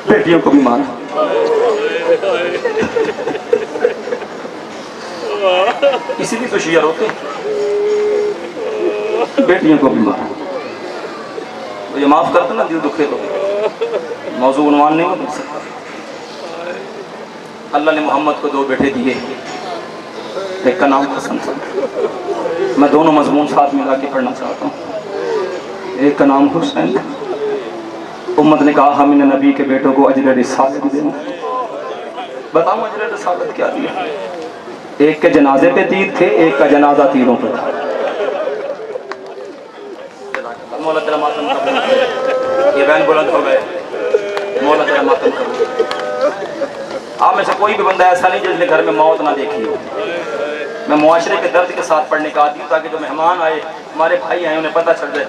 बेटियों को भी मारा। इसीलिए तो शिया होते, बेटियों को भी मारा। तो ये माफ करते ना, दिल दुखे तो मौजू उन्वान नहीं हो सकता। अल्लाह ने मोहम्मद को 2 बेटे दिए, एक का नाम हसन था। मैं दोनों मजमून साथ मिला के पढ़ना चाहता हूँ। एक का नाम हुसैन। उम्मत ने कहा हम इन नबी के बेटों को अजर रिसालत देना। बताऊं अजर रिसालत क्या दिया? एक के जनाजे पे तीर थे, एक का जनाजा तीरों पे था। मौला तेरा मातम करो। ये बैन बुलंद हो गए। मौला तेरा मातम करो। आप में से कोई भी बंदा ऐसा नहीं जिसने घर में मौत ना देखी हो। मैं मुआशरे के दर्द के साथ पढ़ने का आती हूँ ताकि जो मेहमान आए, हमारे भाई आए, उन्हें पता चल जाए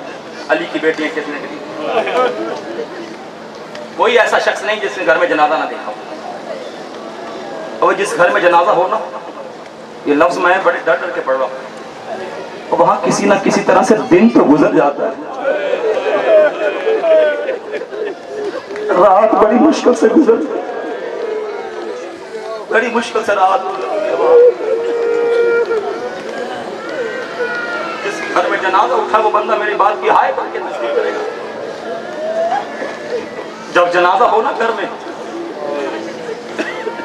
अली की बेटियां कितने करीब। कोई ऐसा शख्स नहीं जिसने घर में जनाजा ना देखा हो। और जिस घर में जनाजा हो ना, ये लफ्ज मैं बड़े डर डर के पढ़ रहा हूँ, और वहां किसी ना किसी तरह से दिन तो गुजर जाता है, रात बड़ी मुश्किल से गुजरती है, बड़ी मुश्किल से रात गुजरती है वहां। जिस घर में जनाजा उठा वो बंदा मेरी बात की हाय करके तस्लीम करेगा। जब जनाजा हो ना घर में,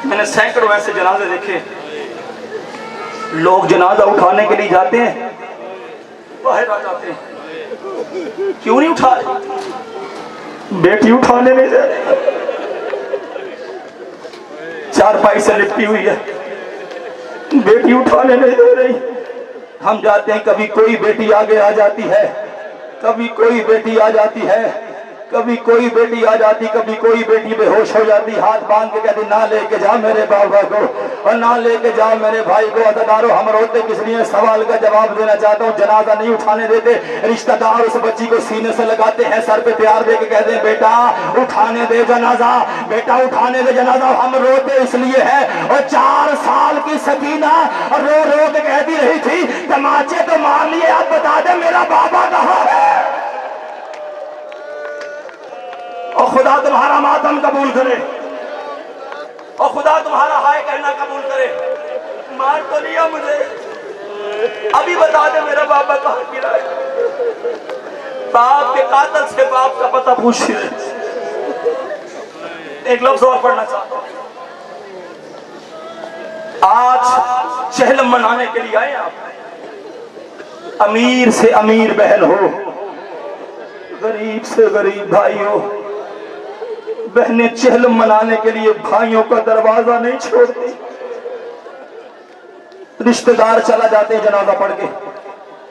मैंने सैकड़ों ऐसे जनाजे देखे, लोग जनाजा उठाने के लिए जाते हैं, बाहर आ जाते हैं, क्यों नहीं उठा रहे? बेटी उठाने नहीं दे रही, चारपाई से लिपटी हुई है, बेटी उठाने नहीं दे रही। हम जाते हैं, कभी कोई बेटी आगे आ जाती है, कभी कोई बेटी आ जाती है, कभी कोई बेटी आ जाती, कभी कोई बेटी बेहोश हो जाती, हाथ बांध के कहती ना लेके जा मेरे बाबा को और ना लेके जा मेरे भाई को। अदादारों, हम रोते किस लिए? सवाल का जवाब देना चाहता हूँ। जनाजा नहीं उठाने देते, रिश्तेदार उस बच्ची को सीने से लगाते हैं, सर पे प्यार दे के कहते हैं बेटा उठाने दे जनाजा, बेटा उठाने दे जनाजा। हम रोते इसलिए है। और 4 साल की सकीना रो रो के कहती रही थी तमाचे तो मार लिए, अब बता दे मेरा बाबा कहाँ है। और खुदा तुम्हारा मातम कबूल करे, और खुदा तुम्हारा हाय कहना कबूल करे। मार तो लिया मुझे, अभी बता दे मेरा बाबा कहाँ गिरा है। बाप के कातल से बाप का पता पूछ ले। एक लफ्ज और पढ़ना चाहता हूं। आज चहलम मनाने के लिए आए आप। अमीर से अमीर बहन हो, गरीब से गरीब भाई हो, बहनें चहलम मनाने के लिए भाइयों का दरवाजा नहीं छोड़ती। रिश्तेदार चला जाते हैं जनाजा पढ़ के,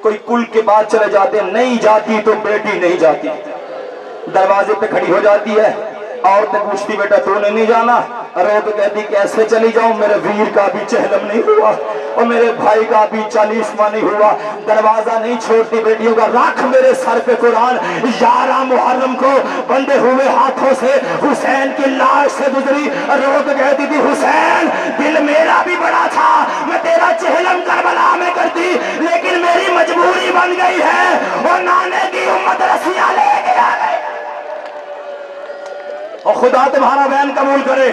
कोई कुल के बाद चले जाते हैं, नहीं जाती तो बेटी नहीं जाती, दरवाजे पे खड़ी हो जाती है। औरतें पूछती बेटा तूने नहीं जाना? रो के कहती कैसे चली जाऊं, मेरे वीर का भी चहलम नहीं हुआ और मेरे भाई का भी 40वां नहीं हुआ। दरवाजा नहीं छोड़ती बेटियों का। रख मेरे सर पे कुरान। 11 मुहर्रम को बंधे हुए हाथों से हुसैन की लाश से गुजरी, रो के कहती थी हुसैन दिल मेरा भी बड़ा था, मैं तेरा चहलम करबला में करती, लेकिन मेरी मजबूरी बन गई है और नाने की उम्मत रस्सियां लेके आ गई। और खुदा तुम्हारा बयान कबूल करे,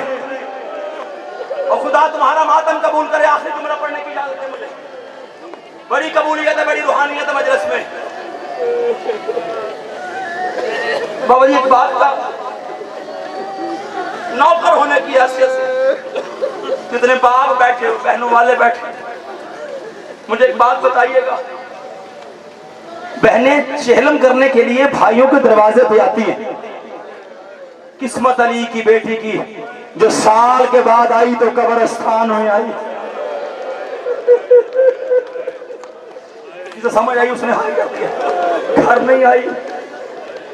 और खुदा तुम्हारा मातम कबूल करे। आखिरी जुमला पढ़ने की इजाजत है मुझे। बड़ी कबूलियत है, बड़ी रूहानियत है मजलिस में। बाबा जी एक बात का नौकर होने की हैसियत से कितने बाप बैठे हो, बहनों वाले बैठे, मुझे एक बात बताइएगा। बहनें चहलम करने के लिए भाइयों के दरवाजे पे आती हैं। किस्मत अली की बेटी की जो साल के बाद आई तो कब्रिस्तान में आई, जिसे समझ आई उसने हाय कर दिया, घर नहीं आई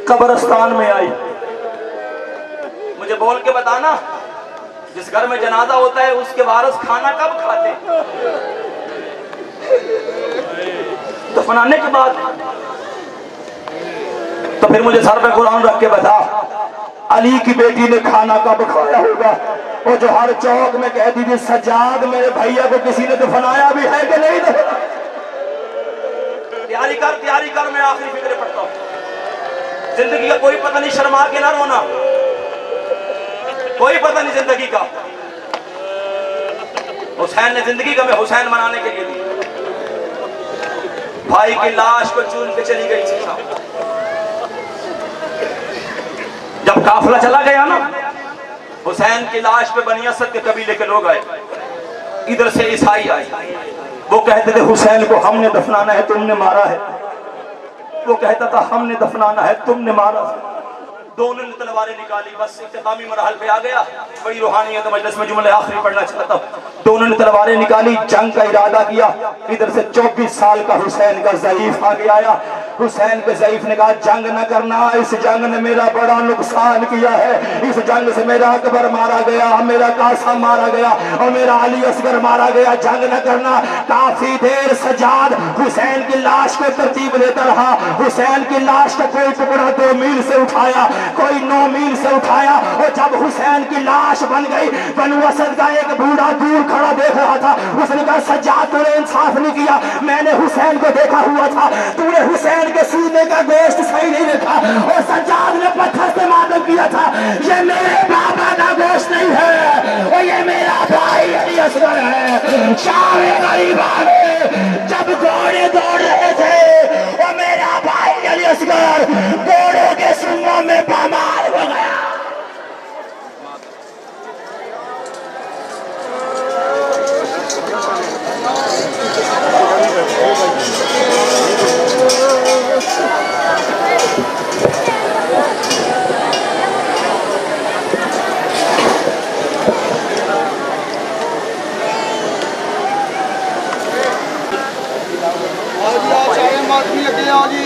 कब्रिस्तान में आई। मुझे बोल के बताना, जिस घर में जनाजा होता है उसके वारिस खाना कब खाते? दफनाने के बाद। तो फिर मुझे सर पे कुरान रख के बता, अली की बेटी ने खाना कब खाया होगा? और जो हर चौक में कहती थी सज्जाद मेरे भैया को किसी ने दफनाया भी है कि नहीं? तैयारी कर, मैं आखिरी फिक्र पढ़ता हूं। जिंदगी का कोई पता नहीं, शर्मा के ना रोना, कोई पता नहीं जिंदगी का। हुसैन ने जिंदगी का मैं हुसैन मनाने के लिए दी। भाई की लाश को चून के चली गई थी। जब काफिला चला गया ना, हुसैन की लाश पे बनी असद के कबीले के लोग आए, इधर से ईसाई आए। वो कहते थे हुसैन को हमने दफनाना है, तुमने मारा है। वो कहता था हमने दफनाना है, तुमने मारा। दोनों ने तलवारें निकाली, बस इख्तितामी मरहल पे आ गया। बड़ी रूहानियत मजलिस में जुमले आखिरी पढ़ना चाहता हूँ। दोनों ने तलवारें निकाली, जंग का इरादा किया। इधर से 24 साल का हुसैन का ज़ईफ आगे आया। हुसैन के ज़ईफ ने कहा जंग न करना, इस जंग ने मेरा बड़ा नुकसान किया है। इस जंग से मेरा अकबर मारा गया, मेरा कासम मारा गया और मेरा अली असगर मारा गया, जंग न करना। काफी देर सज्जाद हुसैन की लाश को तरतीब देता रहा। हुसैन की लाश का कोई टुकड़ा 2 मील से उठाया, कोई 9 मील से उठाया, और जब हुसैन की लाश बन गई, बनु असद का एक बूढ़ा दूर खड़ा देख रहा था। उसने कहा सज्जाद तूने इंसाफ नहीं किया, मैंने हुसैन को देखा हुआ था, तूने हुसैन के सीने का गोश्त सही नहीं देखा। और सज्जाद ने पत्थर से मातम किया था, ये मेरे बाबा का गोश्त नहीं है, और ये मेरा भाई अली असगर है। शाहे गरीबा में जब घोड़े दौड़ रहे थे, और मेरा भाई अली असगर घोड़ों के सुंगों में पामाल हो गया। चाहे माफी लगे आओ जी।